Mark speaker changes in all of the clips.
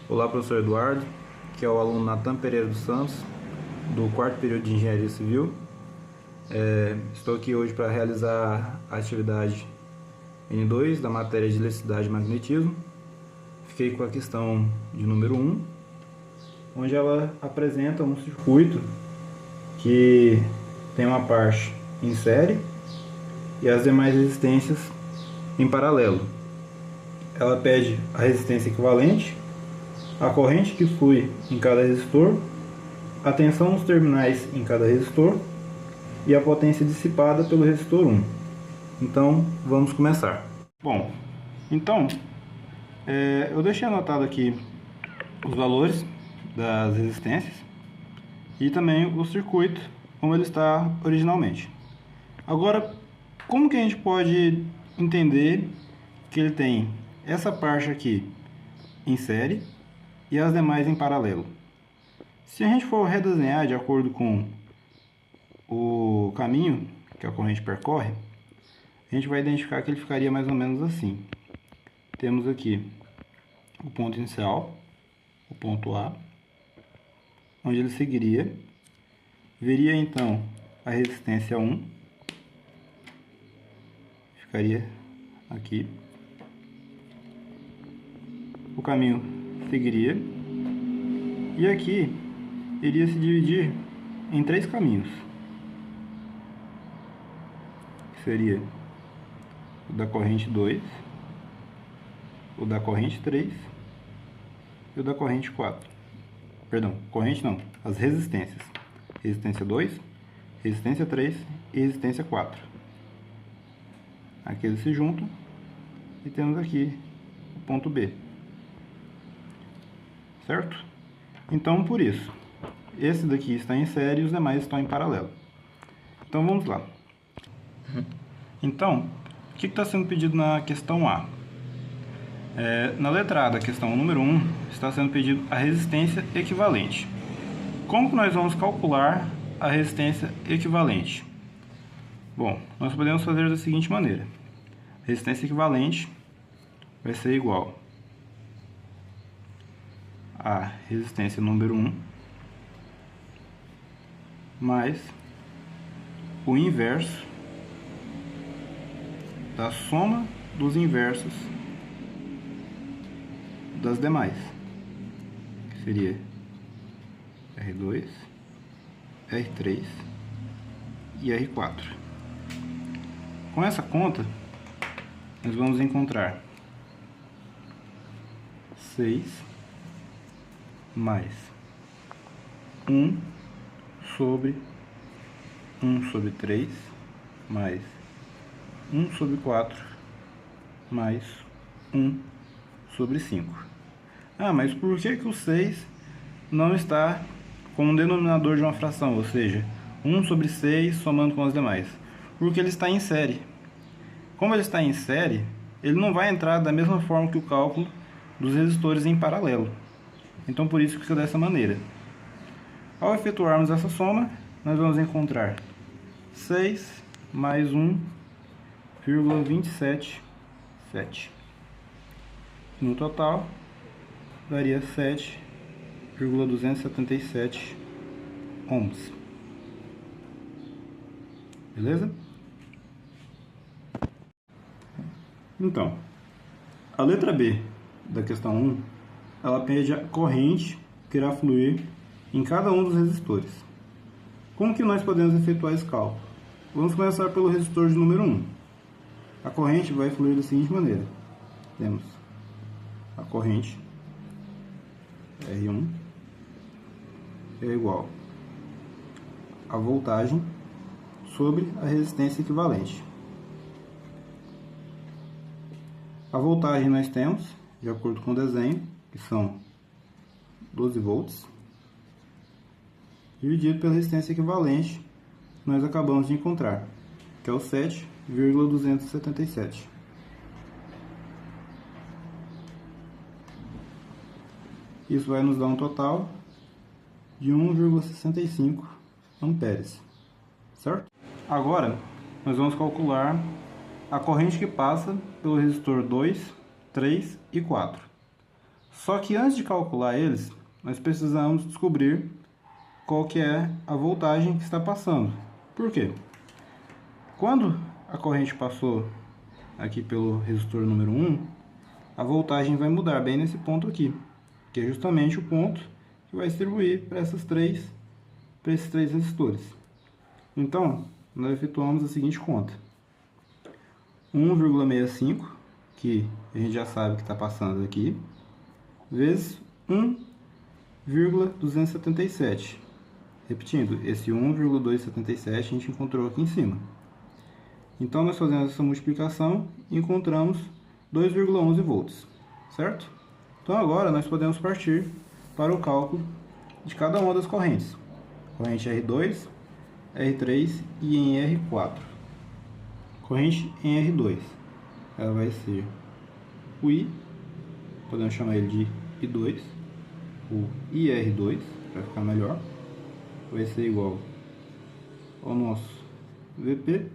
Speaker 1: Olá, professor Eduardo, que é o aluno Natan Pereira dos Santos, do quarto período de Engenharia Civil. Estou aqui hoje para realizar a atividade N2 da matéria de eletricidade e magnetismo. Fiquei com a questão de número 1, onde ela apresenta um circuito que tem uma parte em série e as demais resistências em paralelo. Ela pede a resistência equivalente, a corrente que flui em cada resistor, a tensão nos terminais em cada resistor e a potência dissipada pelo resistor 1. Então, vamos começar. Bom, então, eu deixei anotado aqui os valores das resistências e também o circuito, como ele está originalmente. Agora, como que a gente pode entender que ele tem essa parte aqui em série e as demais em paralelo? Se a gente for redesenhar de acordo com o caminho que a corrente percorre, a gente vai identificar que ele ficaria mais ou menos assim. Temos aqui o ponto inicial, o ponto A, onde ele seguiria, veria então a resistência 1, ficaria aqui, o caminho seguiria, e aqui iria se dividir em 3 caminhos, que seria o da corrente 2, o da corrente 3 e o da corrente 4. Perdão, corrente não, as resistências. Resistência 2, resistência 3 e resistência 4. Aqui eles se juntam e temos aqui o ponto B. Certo? Então, por isso, esse daqui está em série e os demais estão em paralelo. Então, vamos lá. Então, o que está sendo pedido na questão A? Na letra A da questão número 1, está sendo pedido a resistência equivalente. Como que nós vamos calcular a resistência equivalente? Bom, nós podemos fazer da seguinte maneira. A resistência equivalente vai ser igual a resistência número 1 mais o inverso da soma dos inversos das demais, que seria R2, R3 e R4. Com essa conta, nós vamos encontrar 6 mais 1 sobre 1 sobre 3 mais 1 sobre 4 mais 1 sobre 5. Mas por que o 6 não está como denominador de uma fração, ou seja, 1 sobre 6 somando com as demais? Porque ele está em série. Como ele está em série, ele não vai entrar da mesma forma que o cálculo dos resistores em paralelo. Então, por isso que fica dessa maneira. Ao efetuarmos essa soma, nós vamos encontrar 6 mais 1,277. No total, daria 7,277 ohms. Beleza? Então, a letra B da questão 1, ela pede a corrente que irá fluir em cada um dos resistores. Como que nós podemos efetuar esse cálculo? Vamos começar pelo resistor de número 1. A corrente vai fluir da seguinte maneira. Temos a corrente R1 é igual a voltagem sobre a resistência equivalente. A voltagem nós temos, de acordo com o desenho, que são 12 volts, dividido pela resistência equivalente, que nós acabamos de encontrar, que é o 7,277. Isso vai nos dar um total de 1,65 amperes, certo? Agora, nós vamos calcular a corrente que passa pelo resistor 2, 3 e 4. Só que antes de calcular eles, nós precisamos descobrir qual que é a voltagem que está passando. Por quê? Quando a corrente passou aqui pelo resistor número 1, a voltagem vai mudar bem nesse ponto aqui, que é justamente o ponto que vai distribuir para esses três resistores. Então, nós efetuamos a seguinte conta: 1,65, que a gente já sabe que está passando aqui, vezes 1,277. Repetindo, esse 1,277 a gente encontrou aqui em cima. Então, nós fazemos essa multiplicação e encontramos 2,11 volts, certo? Então, agora nós podemos partir para o cálculo de cada uma das correntes. Corrente R2, R3 e em R4. Corrente em R2, ela vai ser o I, podemos chamar ele de I2, o IR2, para ficar melhor, vai ser igual ao nosso VP,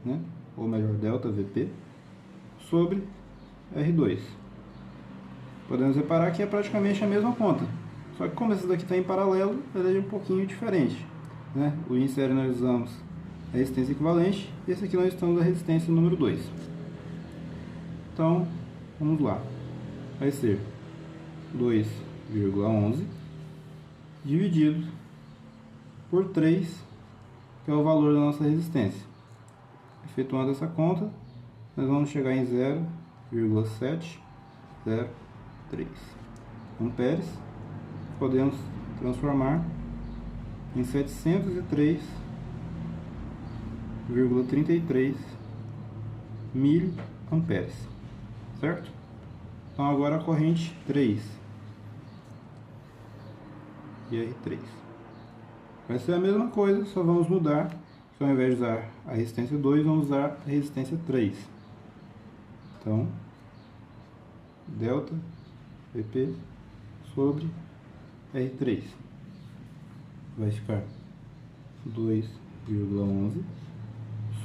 Speaker 1: né? Ou melhor, delta VP, sobre R2. Podemos reparar que é praticamente a mesma conta, só que como esse daqui está em paralelo, ela é um pouquinho diferente, né? O em série nós usamos a resistência equivalente, e esse aqui nós estamos a resistência número 2. Então, vamos lá. Vai ser 2,11 dividido por 3, que é o valor da nossa resistência. Efetuando essa conta, nós vamos chegar em 0,703 amperes. Podemos transformar em 703,33 miliamperes, certo? Então agora a corrente 3 e R3 vai ser a mesma coisa, só vamos mudar, que ao invés de usar a resistência 2, vamos usar a resistência 3. Então, delta VP sobre R3 vai ficar 2,11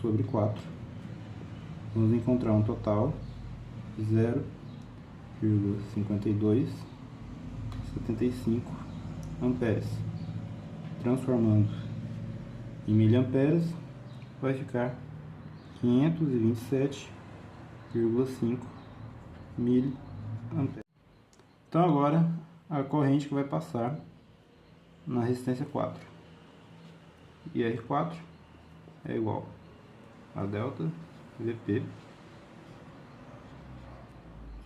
Speaker 1: sobre 4. Vamos encontrar um total de 0,5275 amperes. Transformando em miliamperes, vai ficar 527,5 miliamperes. Então agora a corrente que vai passar na resistência 4. E R4 é igual a delta VP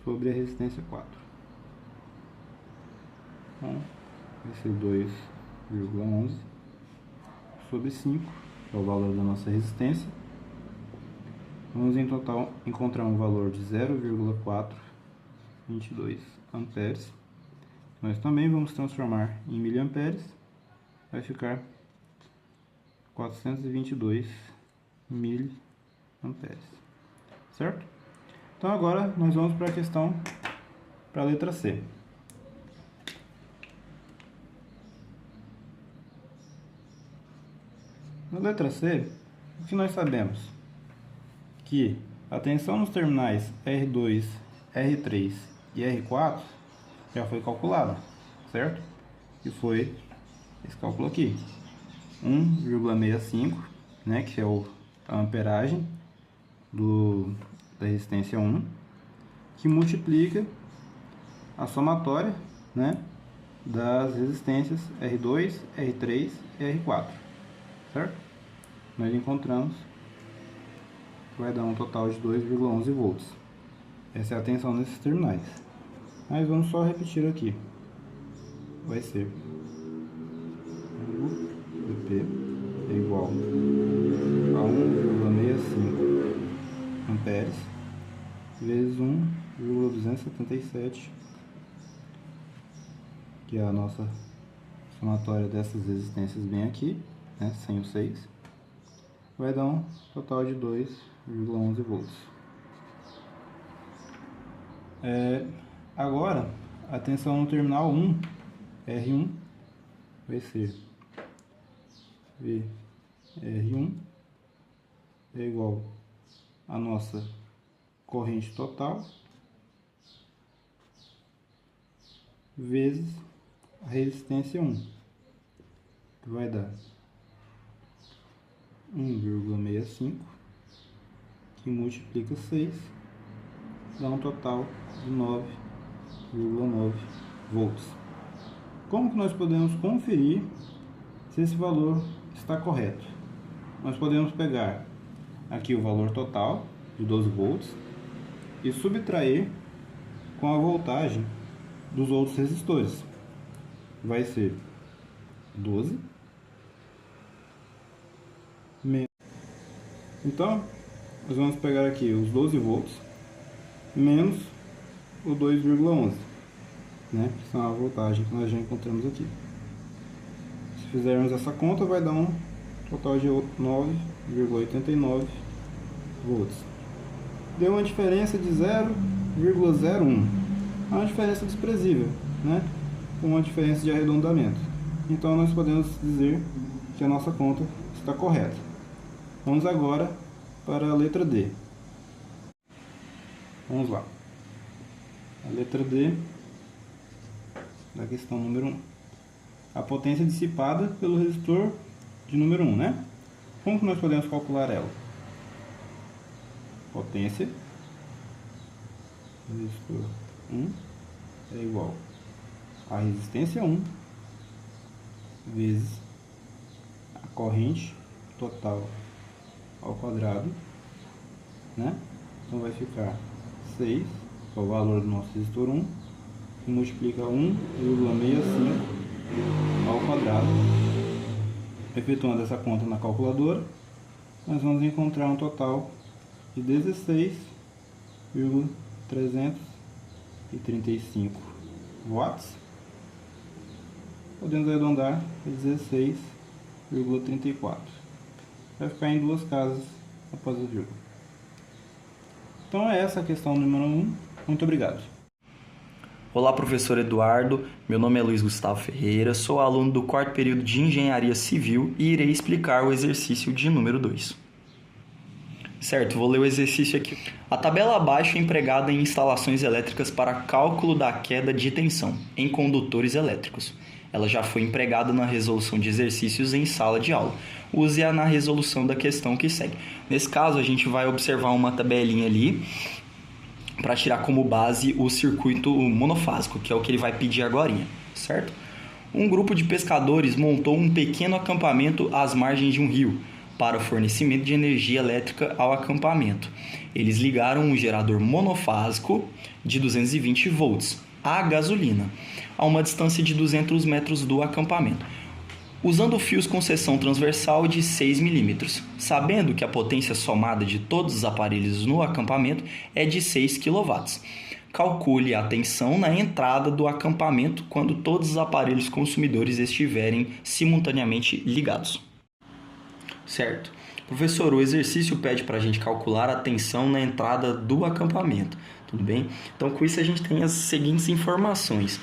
Speaker 1: sobre a resistência 4. Então, vai ser 2,11 sobre 5, que é o valor da nossa resistência. Vamos em total encontrar um valor de 0,422 amperes. Nós também vamos transformar em miliamperes, vai ficar 422 miliamperes, certo? Então agora nós vamos para a questão, para a letra C. Na letra C, o que nós sabemos? Que a tensão nos terminais R2, R3 e R4 já foi calculada, certo? E foi esse cálculo aqui, 1,65, né, que é a amperagem da resistência 1, que multiplica a somatória, né, das resistências R2, R3 e R4, certo? Nós encontramos que vai dar um total de 2,11 volts. Essa é a tensão nesses terminais. Mas vamos só repetir aqui. Vai ser VP é igual a 1,65 amperes vezes 1,277, que é a nossa somatória dessas resistências bem aqui, né, sem o 6, vai dar um total de 2,11 volts. Agora, a tensão no terminal 1, R1, vai ser VR1 é igual a nossa corrente total vezes a resistência 1, que vai dar 1,65, que multiplica 6, dá um total de 9,9 volts. Como que nós podemos conferir se esse valor está correto? Nós podemos pegar aqui o valor total de 12 volts e subtrair com a voltagem dos outros resistores. Vai ser 12 menos. Então, nós vamos pegar aqui os 12 volts menos o 2,11, né? Que são a voltagem que nós já encontramos aqui. Se fizermos essa conta, vai dar um total de 9,89 volts. Deu uma diferença de 0,01. É uma diferença desprezível, né? Com uma diferença de arredondamento. Então nós podemos dizer que a nossa conta está correta. Vamos agora para a letra D. Vamos lá. A letra D da questão número 1. A potência dissipada pelo resistor de número 1, né? Como que nós podemos calcular ela? Potência resistor 1 é igual a resistência 1 vezes a corrente total ao quadrado, né? Então vai ficar 6, que é o valor do nosso resistor 1, que multiplica 1,65 ao quadrado. Efetuando essa conta na calculadora, nós vamos encontrar um total de 16,335 watts. Podemos arredondar para 16,34. Vai ficar em duas casas após a vírgula. Então é essa a questão número 1. Muito obrigado.
Speaker 2: Olá, professor Eduardo. Meu nome é Luiz Gustavo Ferreira, sou aluno do 4º período de Engenharia Civil e irei explicar o exercício de número 2. Certo, vou ler o exercício aqui. A tabela abaixo é empregada em instalações elétricas para cálculo da queda de tensão em condutores elétricos. Ela já foi empregada na resolução de exercícios em sala de aula. Use-a na resolução da questão que segue. Nesse caso, a gente vai observar uma tabelinha ali para tirar como base o circuito monofásico, que é o que ele vai pedir agora, certo? Um grupo de pescadores montou um pequeno acampamento às margens de um rio para o fornecimento de energia elétrica ao acampamento. Eles ligaram um gerador monofásico de 220 volts a gasolina a uma distância de 200 metros do acampamento, usando fios com seção transversal de 6 milímetros, sabendo que a potência somada de todos os aparelhos no acampamento é de 6 kW. Calcule a tensão na entrada do acampamento quando todos os aparelhos consumidores estiverem simultaneamente ligados. Certo. Professor, o exercício pede para a gente calcular a tensão na entrada do acampamento. Tudo bem? Então, com isso a gente tem as seguintes informações.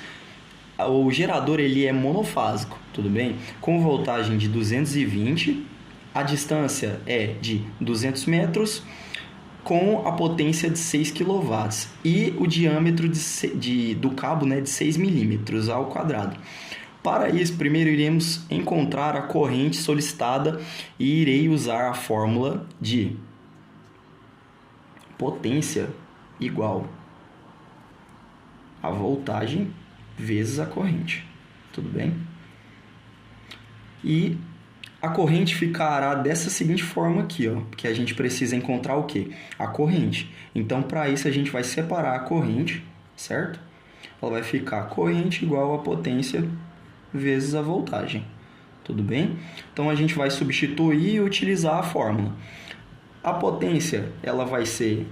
Speaker 2: O gerador ele é monofásico, tudo bem? Com voltagem de 220, a distância é de 200 metros, com a potência de 6 kW e o diâmetro do cabo, né, de 6 milímetros ao quadrado. Para isso, primeiro iremos encontrar a corrente solicitada e irei usar a fórmula de potência igual a voltagem vezes a corrente, tudo bem? E a corrente ficará dessa seguinte forma aqui, ó, que a gente precisa encontrar o quê? A corrente. Então, para isso, a gente vai separar a corrente, certo? Ela vai ficar corrente igual a potência vezes a voltagem, tudo bem? Então, a gente vai substituir e utilizar a fórmula. A potência, ela vai ser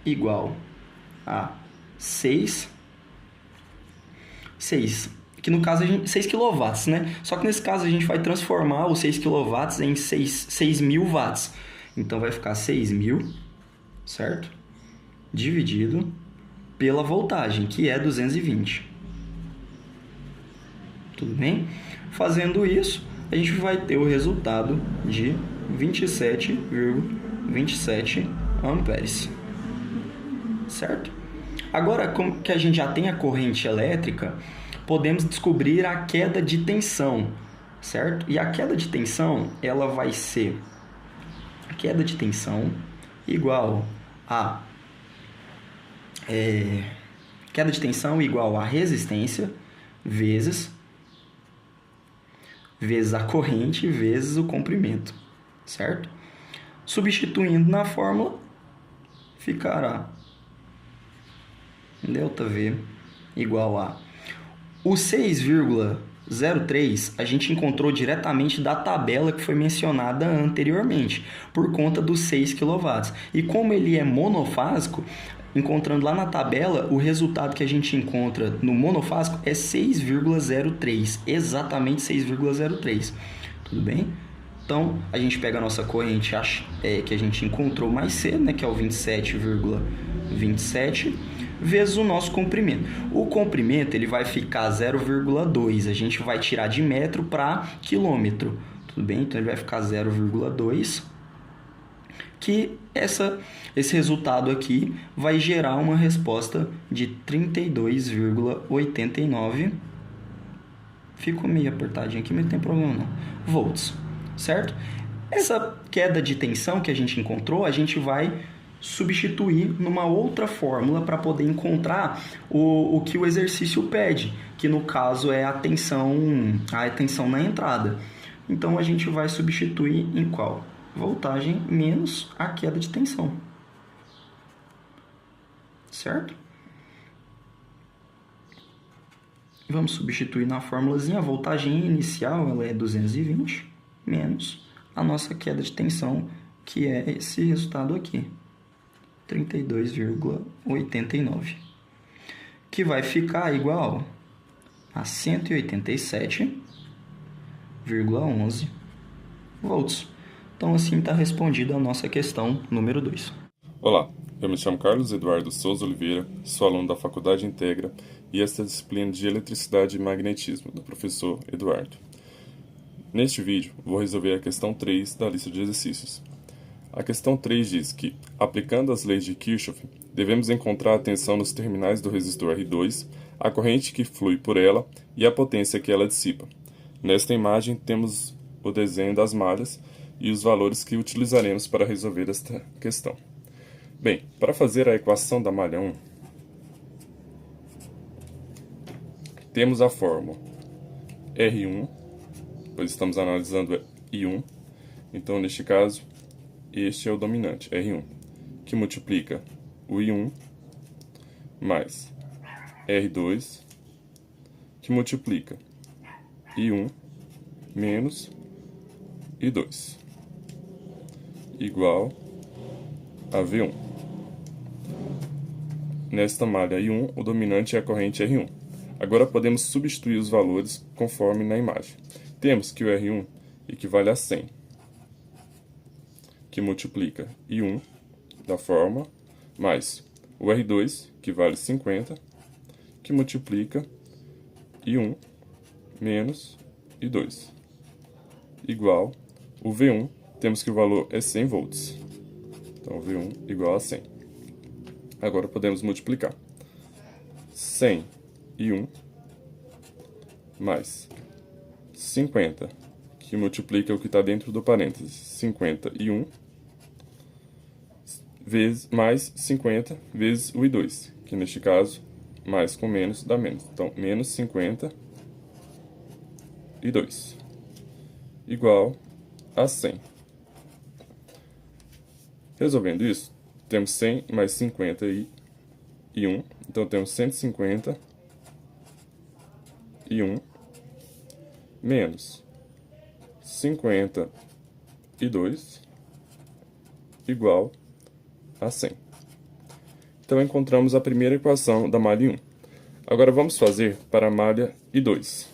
Speaker 2: igual a 6, que no caso 6 kW, né? Só que nesse caso a gente vai transformar os 6 kW em 6.000 watts. Então vai ficar 6.000, certo? Dividido pela voltagem, que é 220. Tudo bem? Fazendo isso, a gente vai ter o resultado de 27,27 amperes. Certo? Agora, como que a gente já tem a corrente elétrica, podemos descobrir a queda de tensão, certo? E a queda de tensão, ela vai ser a queda de tensão igual a queda de tensão igual a resistência vezes a corrente vezes o comprimento, certo? Substituindo na fórmula, ficará ΔV igual a... O 6,03 a gente encontrou diretamente da tabela que foi mencionada anteriormente, por conta dos 6 kW. E como ele é monofásico, encontrando lá na tabela, o resultado que a gente encontra no monofásico é 6,03, exatamente 6,03. Tudo bem? Então, a gente pega a nossa corrente que a gente encontrou mais cedo, né, que é o 27,27, vezes o nosso comprimento. O comprimento ele vai ficar 0,2, a gente vai tirar de metro para quilômetro. Tudo bem? Então, ele vai ficar 0,2, que esse resultado aqui vai gerar uma resposta de 32,89. Ficou meio apertadinho aqui, mas não tem problema não. Volts. Certo? Essa queda de tensão que a gente encontrou, a gente vai substituir numa outra fórmula para poder encontrar o que o exercício pede, que no caso é a tensão na entrada. Então a gente vai substituir em qual? Voltagem menos a queda de tensão. Certo? Vamos substituir na fórmulazinha. A voltagem inicial ela é 220 menos a nossa queda de tensão, que é esse resultado aqui, 32,89, que vai ficar igual a 187,11 volts. Então, assim está respondida a nossa questão número 2.
Speaker 3: Olá, eu me chamo Carlos Eduardo Souza Oliveira, sou aluno da Faculdade Integra e esta é a disciplina de Eletricidade e Magnetismo, do professor Eduardo. Neste vídeo, vou resolver a questão 3 da lista de exercícios. A questão 3 diz que, aplicando as leis de Kirchhoff, devemos encontrar a tensão nos terminais do resistor R2, a corrente que flui por ela e a potência que ela dissipa. Nesta imagem, temos o desenho das malhas e os valores que utilizaremos para resolver esta questão. Bem, para fazer a equação da malha 1, temos a fórmula R1, pois estamos analisando I1, então neste caso, este é o dominante, R1, que multiplica o I1 mais R2, que multiplica I1 menos I2, igual a V1. Nesta malha I1, o dominante é a corrente R1. Agora podemos substituir os valores conforme na imagem. Temos que o R1 equivale a 100, que multiplica I1 da forma, mais o R2, que vale 50, que multiplica I1 menos I2, igual o V1, temos que o valor é 100 volts. Então, V1 igual a 100. Agora podemos multiplicar 100 I1 mais 50, que multiplica o que está dentro do parênteses, 50 I1, mais 50 vezes o I2, que neste caso, mais com menos dá menos. Então, menos 50 I2, igual a 100. Resolvendo isso, temos 100 mais 50 I1, então temos 150 I1 menos 50 I2 igual a 100. Então encontramos a primeira equação da malha I1. Agora vamos fazer para a malha I2.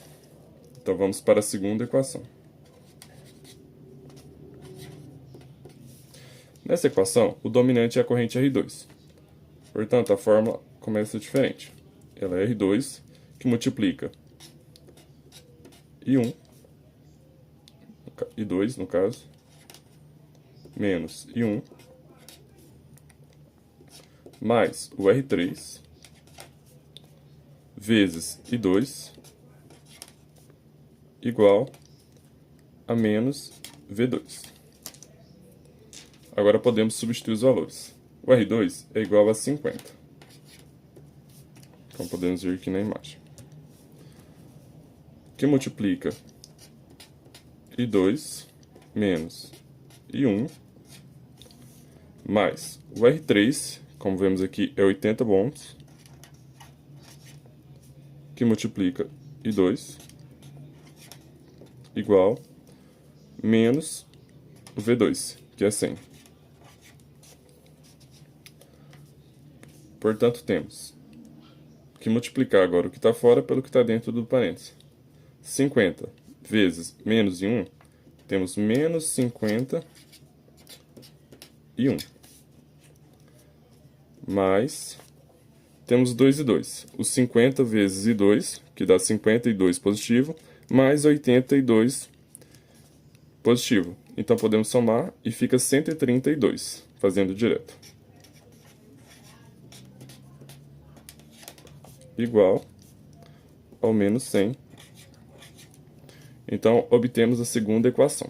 Speaker 3: Então vamos para a segunda equação. Nessa equação, o dominante é a corrente R2. Portanto, a fórmula começa diferente. Ela é R2, que multiplica I1, I2 no caso, menos I1, mais o R3, vezes I2 igual a menos V2. Agora podemos substituir os valores. O R2 é igual a 50. Então podemos ver aqui na imagem. Que multiplica I2 menos I1 mais o R3, como vemos aqui, é 80 ohms, que multiplica I2 igual menos o V2, que é 100. Portanto, temos que multiplicar agora o que está fora pelo que está dentro do parênteses. 50 vezes menos I1, temos menos 50 I1. Mais, temos 2 e 2. Os 50 vezes I2, que dá 52 positivo, mais 82 positivo. Então, podemos somar e fica 132, fazendo direto. Igual ao menos 100. Então, obtemos a segunda equação.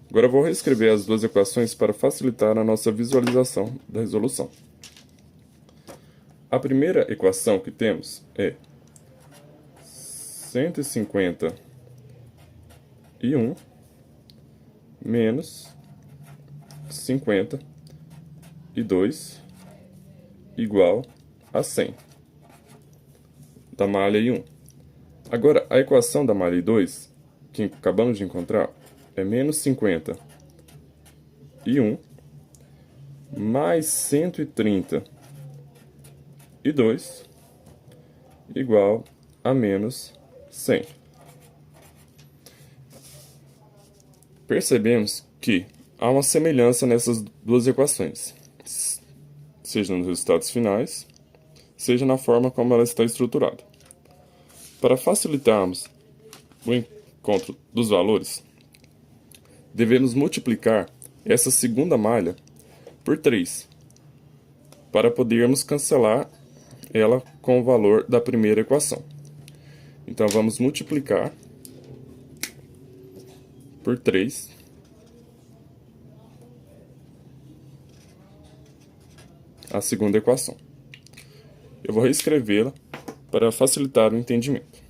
Speaker 3: Agora, eu vou reescrever as duas equações para facilitar a nossa visualização da resolução. A primeira equação que temos é 150 I1 menos 50 I2 igual a 100 da malha I1. Agora, a equação da malha I2, que acabamos de encontrar, é menos 50 I1 mais 130 I2 igual a menos 100. Percebemos que há uma semelhança nessas duas equações, seja nos resultados finais, seja na forma como ela está estruturada. Para facilitarmos o encontro dos valores, devemos multiplicar essa segunda malha por 3, para podermos cancelar ela com o valor da primeira equação. Então, vamos multiplicar por 3 a segunda equação. Eu vou reescrevê-la para facilitar o entendimento.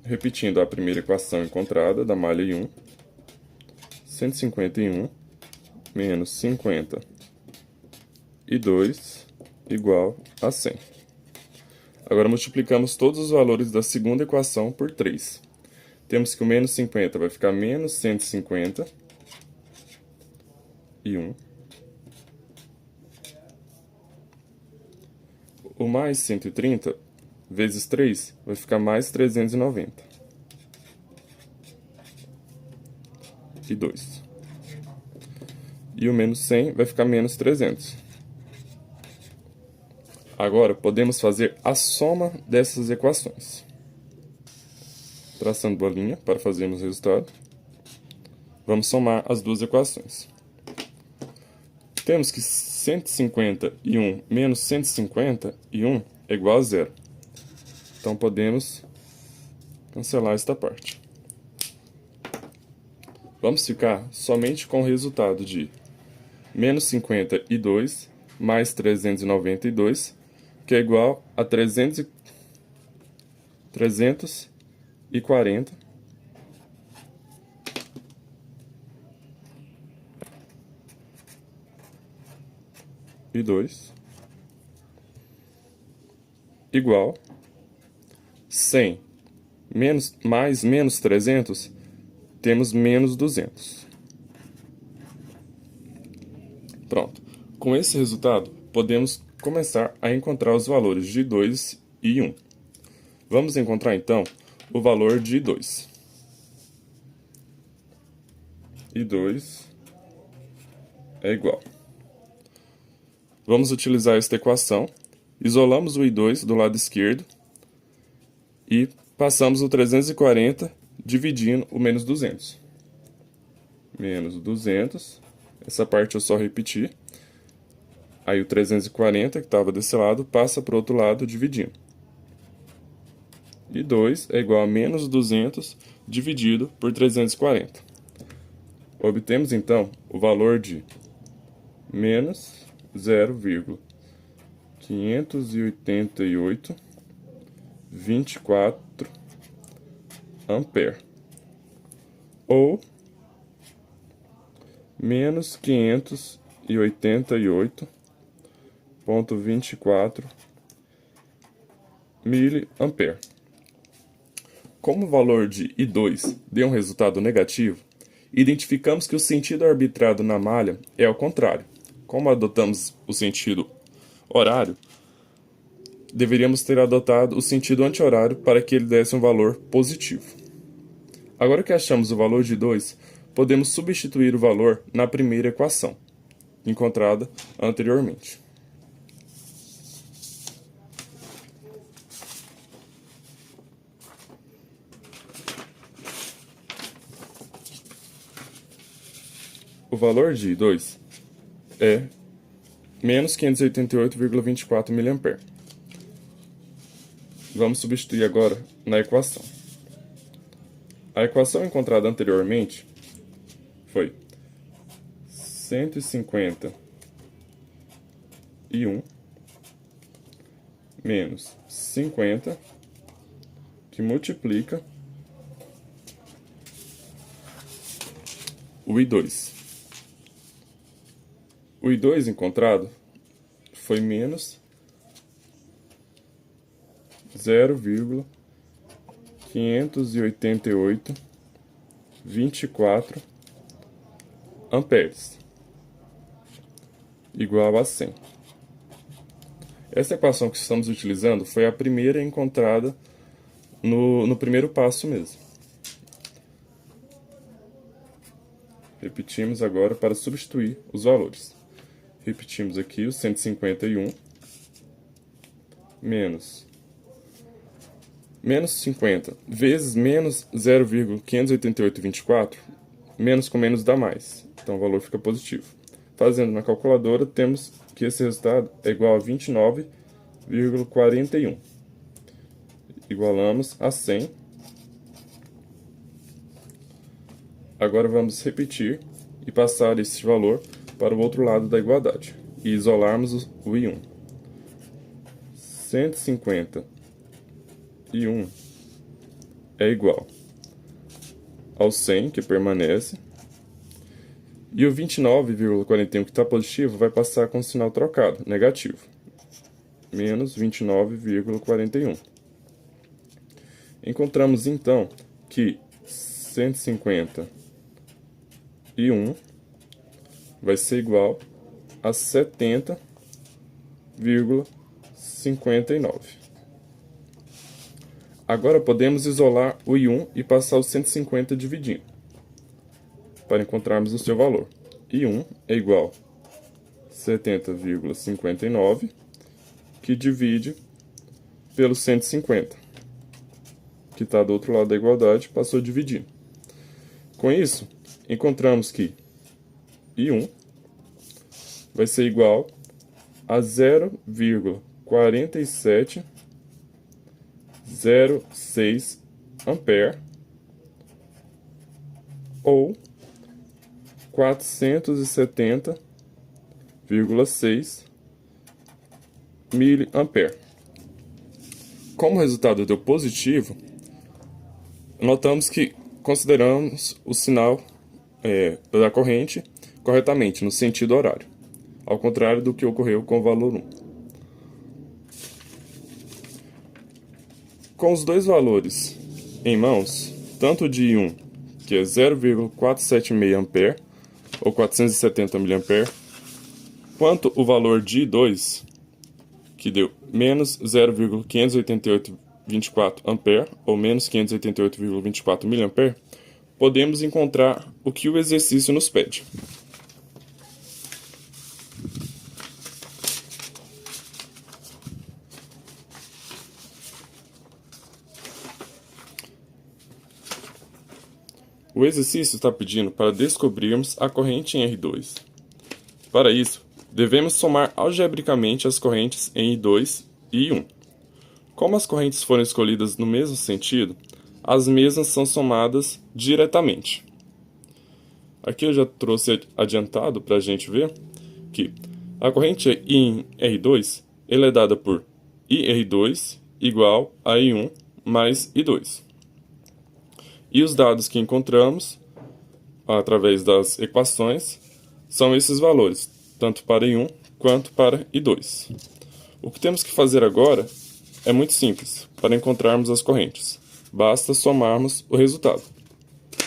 Speaker 3: Repetindo a primeira equação encontrada da malha I1, 151 menos 50 I2 igual a 100. Agora multiplicamos todos os valores da segunda equação por 3. Temos que o menos 50 vai ficar menos 150 I1. O mais 130 vezes 3 vai ficar mais 390 I2. E o menos 100 vai ficar menos 300. Agora, podemos fazer a soma dessas equações. Traçando bolinha para fazermos o resultado. Vamos somar as duas equações. Temos que 150 menos 150 é igual a 0. Então, podemos cancelar esta parte. Vamos ficar somente com o resultado de menos 52 mais 392, que é igual a 340 e 2 igual 100 mais menos 300, temos menos 200. Pronto. Com esse resultado, podemos começar a encontrar os valores de I2 e I1. Vamos encontrar, então, o valor de I2. I2 é igual. Vamos utilizar esta equação. Isolamos o I2 do lado esquerdo e passamos o 340 dividindo o menos 200. Menos 200. Essa parte eu só repetir. Aí o 340, que estava desse lado, passa para o outro lado dividindo. E 2 é igual a menos 200 dividido por 340. Obtemos, então, o valor de menos 0,58824 ampere. Ou menos 588,24 miliampere. Como o valor de I2 deu um resultado negativo, identificamos que o sentido arbitrado na malha é ao contrário. Como adotamos o sentido horário, deveríamos ter adotado o sentido anti-horário para que ele desse um valor positivo. Agora que achamos o valor de 2, podemos substituir o valor na primeira equação, encontrada anteriormente. O valor de I2 é menos 588,24 mA. Vamos substituir agora na equação. A equação encontrada anteriormente foi 151 menos 50, que multiplica o I2. O I2 encontrado foi menos 0,588,24 amperes, igual a 100. Essa equação que estamos utilizando foi a primeira encontrada no primeiro passo mesmo. Repetimos agora para substituir os valores. Repetimos aqui o 151 menos 50 vezes menos 0,588,24, menos com menos dá mais, então o valor fica positivo. Fazendo na calculadora, temos que esse resultado é igual a 29,41. Igualamos a 100. Agora vamos repetir e passar esse valor para o outro lado da igualdade e isolarmos o I1. 151 é igual ao 100, que permanece, e o 29,41, que está positivo, vai passar com o sinal trocado, negativo, menos 29,41. Encontramos, então, que 151 vai ser igual a 70,59. Agora podemos isolar o I1 e passar o 150 dividindo, para encontrarmos o seu valor. I1 é igual a 70,59, que divide pelo 150, que está do outro lado da igualdade, passou dividindo. Com isso, encontramos que I1 vai ser igual a 0,4706 ampere, ou 470,6 miliampere. Como o resultado deu positivo, notamos que consideramos o sinal da corrente corretamente, no sentido horário, ao contrário do que ocorreu com o valor 1. Com os dois valores em mãos, tanto de I1, que é 0,476 ampere, ou 470 mA, quanto o valor de I2, que deu menos 0,588,24 ampere, ou menos 588,24 mA, podemos encontrar o que o exercício nos pede. O exercício está pedindo para descobrirmos a corrente em R2. Para isso, devemos somar algebricamente as correntes em I2 e I1. Como as correntes foram escolhidas no mesmo sentido, as mesmas são somadas diretamente. Aqui eu já trouxe adiantado para a gente ver que a corrente I em R2 ela é dada por IR2 igual a I1 mais I2. E os dados que encontramos, através das equações, são esses valores, tanto para I1 quanto para I2. O que temos que fazer agora é muito simples para encontrarmos as correntes. Basta somarmos o resultado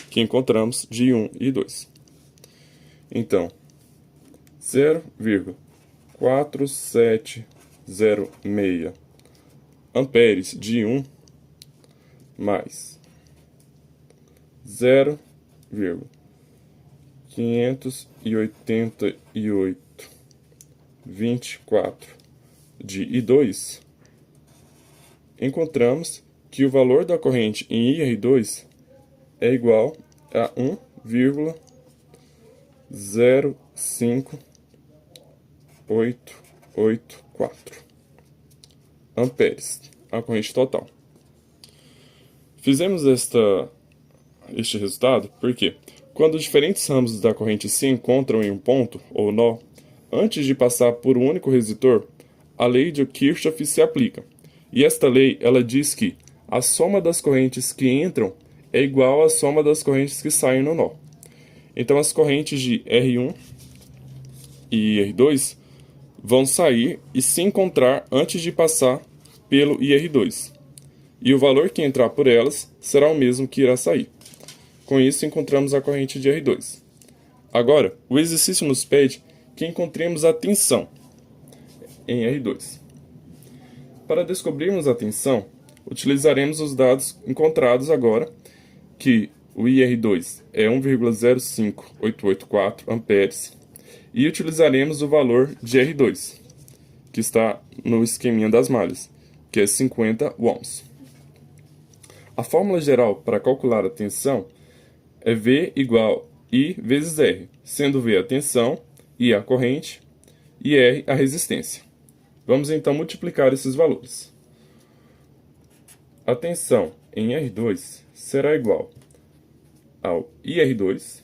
Speaker 3: que encontramos de I1 e I2. Então, 0,4706 amperes de I1 mais 0,588,24 de I2, encontramos que o valor da corrente em IR2 é igual a 1,05884 amperes, a corrente total. Fizemos este resultado porque, quando diferentes ramos da corrente se encontram em um ponto, ou nó, antes de passar por um único resistor, a lei de Kirchhoff se aplica. E esta lei, ela diz que a soma das correntes que entram é igual à soma das correntes que saem no nó. Então, as correntes de R1 e R2 vão sair e se encontrar antes de passar pelo IR2. E o valor que entrar por elas será o mesmo que irá sair. Com isso, encontramos a corrente de R2. Agora, o exercício nos pede que encontremos a tensão em R2. Para descobrirmos a tensão, utilizaremos os dados encontrados agora, que o IR2 é 1,05884 amperes, e utilizaremos o valor de R2, que está no esqueminha das malhas, que é 50 ohms. A fórmula geral para calcular a tensão é V igual I vezes R, sendo V a tensão, I a corrente e R a resistência. Vamos então multiplicar esses valores. A tensão em R2 será igual ao IR2,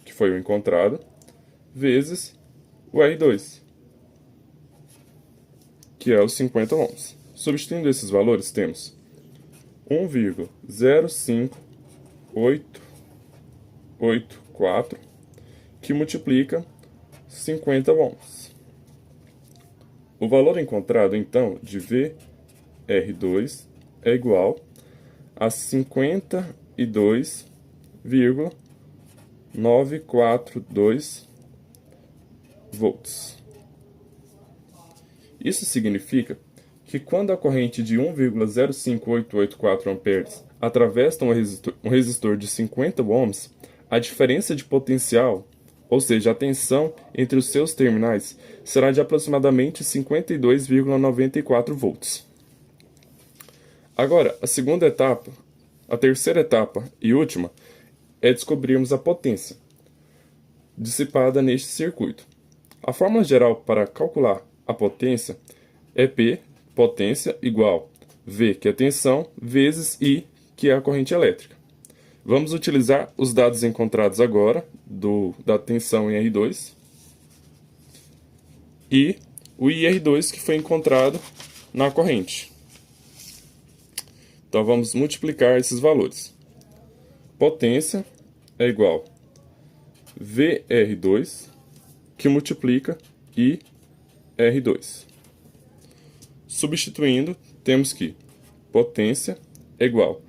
Speaker 3: que foi o encontrado, vezes o R2, que é os 50 ohms. Substituindo esses valores, temos 1,05884, que multiplica 50 ohms. O valor encontrado, então, de VR2 é igual a 52,942 volts. Isso significa que quando a corrente de 1,05884 amperes atravessa um resistor de 50 ohms, a diferença de potencial, ou seja, a tensão entre os seus terminais, será de aproximadamente 52,94 volts. Agora, a terceira etapa e última, é descobrirmos a potência dissipada neste circuito. A fórmula geral para calcular a potência é P, potência, igual V, que é tensão, vezes I, que é a corrente elétrica. Vamos utilizar os dados encontrados agora, da tensão em R2, e o IR2 que foi encontrado na corrente. Então vamos multiplicar esses valores. Potência é igual VR2, que multiplica IR2. Substituindo, temos que potência é igual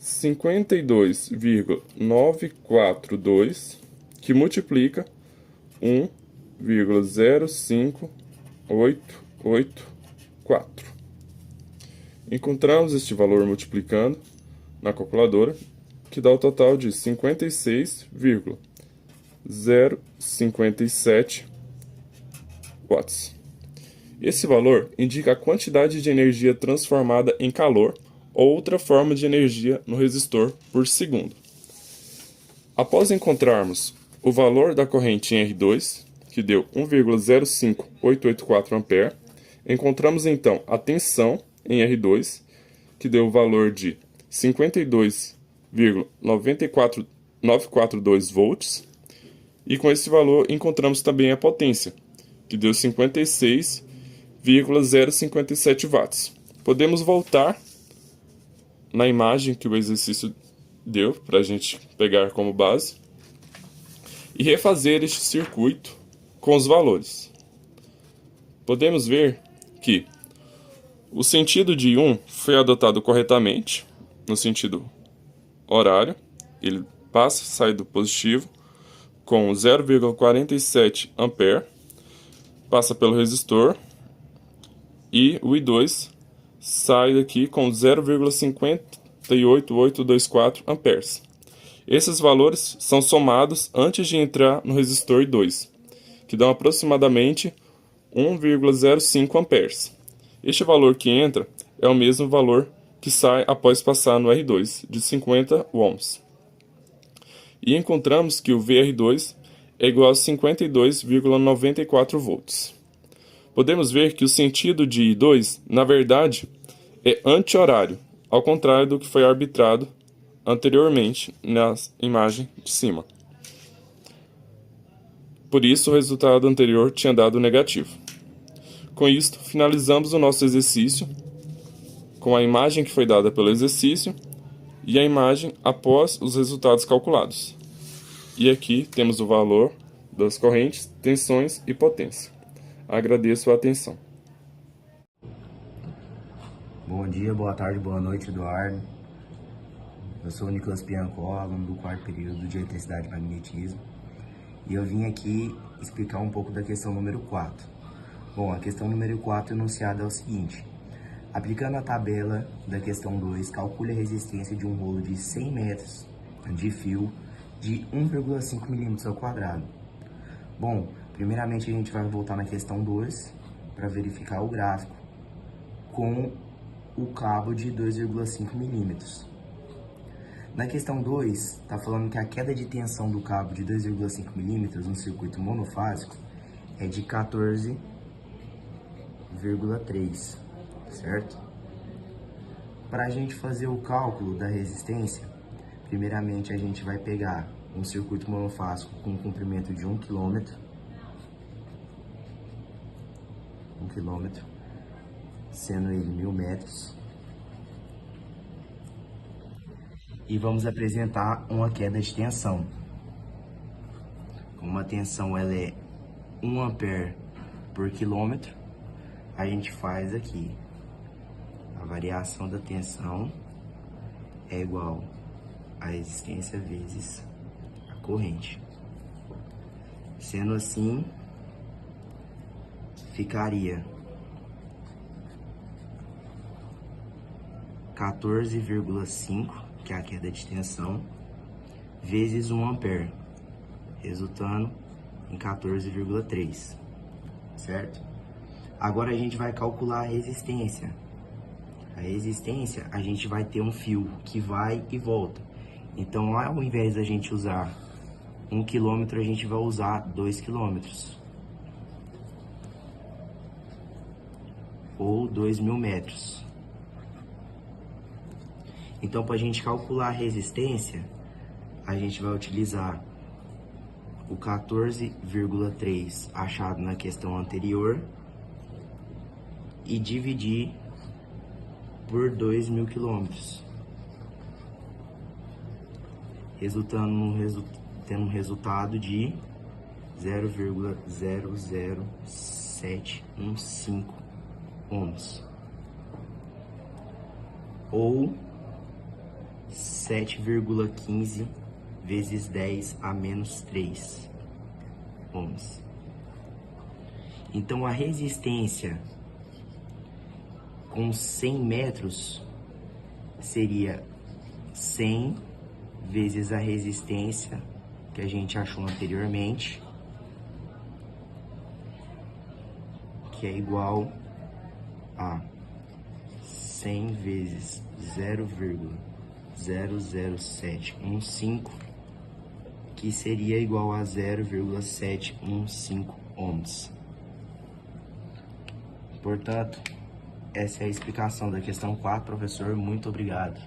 Speaker 3: 52,942, que multiplica 1,05884. Encontramos este valor multiplicando na calculadora, que dá o total de 56,057 watts. Esse valor indica a quantidade de energia transformada em calor ou outra forma de energia no resistor por segundo. Após encontrarmos o valor da corrente em R2, que deu 1,05884 A. Encontramos então a tensão em R2, que deu o valor de 52,942 volts. E com esse valor encontramos também a potência, que deu 56,057 watts. Podemos voltar na imagem que o exercício deu para a gente pegar como base e refazer este circuito com os valores. Podemos ver que o sentido de 1 foi adotado corretamente, no sentido horário, ele sai do positivo com 0,47 ampere, passa pelo resistor, e o I2 sai daqui com 0,58824 amperes. Esses valores são somados antes de entrar no resistor I2, que dão aproximadamente 1,05 amperes. Este valor que entra é o mesmo valor que sai após passar no R2, de 50 ohms. E encontramos que o VR2 é igual a 52,94 volts. Podemos ver que o sentido de I2, na verdade, é anti-horário, ao contrário do que foi arbitrado anteriormente na imagem de cima. Por isso, o resultado anterior tinha dado negativo. Com isto, finalizamos o nosso exercício com a imagem que foi dada pelo exercício e a imagem após os resultados calculados. E aqui temos o valor das correntes, tensões e potência. Agradeço a atenção.
Speaker 4: Bom dia, boa tarde, boa noite, Eduardo. Eu sou o Nicolas Piancó, aluno do 4º período de Eletricidade e Magnetismo. E eu vim aqui explicar um pouco da questão número 4. Bom, a questão número 4 enunciada é o seguinte. Aplicando a tabela da questão 2, calcule a resistência de um rolo de 100 metros de fio de 1,5 milímetros ao quadrado. Bom, primeiramente a gente vai voltar na questão 2 para verificar o gráfico com o cabo de 2,5 milímetros. Na questão 2, está falando que a queda de tensão do cabo de 2,5 milímetros no circuito monofásico é de 14,3, certo? Para a gente fazer o cálculo da resistência, primeiramente a gente vai pegar um circuito monofásico com um comprimento de 1 km, sendo ele 1000 metros, e vamos apresentar uma queda de tensão. Como a tensão ela é 1 ampere por quilômetro, a gente faz aqui a variação da tensão é igual a resistência vezes a corrente. Sendo assim, ficaria 14,5, que é a queda de tensão, vezes 1 ampere, resultando em 14,3, certo? Agora a gente vai calcular a resistência. A resistência, a gente vai ter um fio que vai e volta. Então, ao invés da gente usar 1 km, a gente vai usar 2 km. Ou 2.000 metros. Então, para a gente calcular a resistência, a gente vai utilizar o 14,3 achado na questão anterior e dividir por 2.000 quilômetros, tendo um resultado de 0,00715 ohms, ou 7,15 vezes 10 a menos 3 ohms. Então a resistência com 100 metros seria 100 vezes a resistência que a gente achou anteriormente, que é igual a 100 vezes 0,00715, que seria igual a 0,715 ohms. Portanto, essa é a explicação da questão 4, professor. Muito obrigado.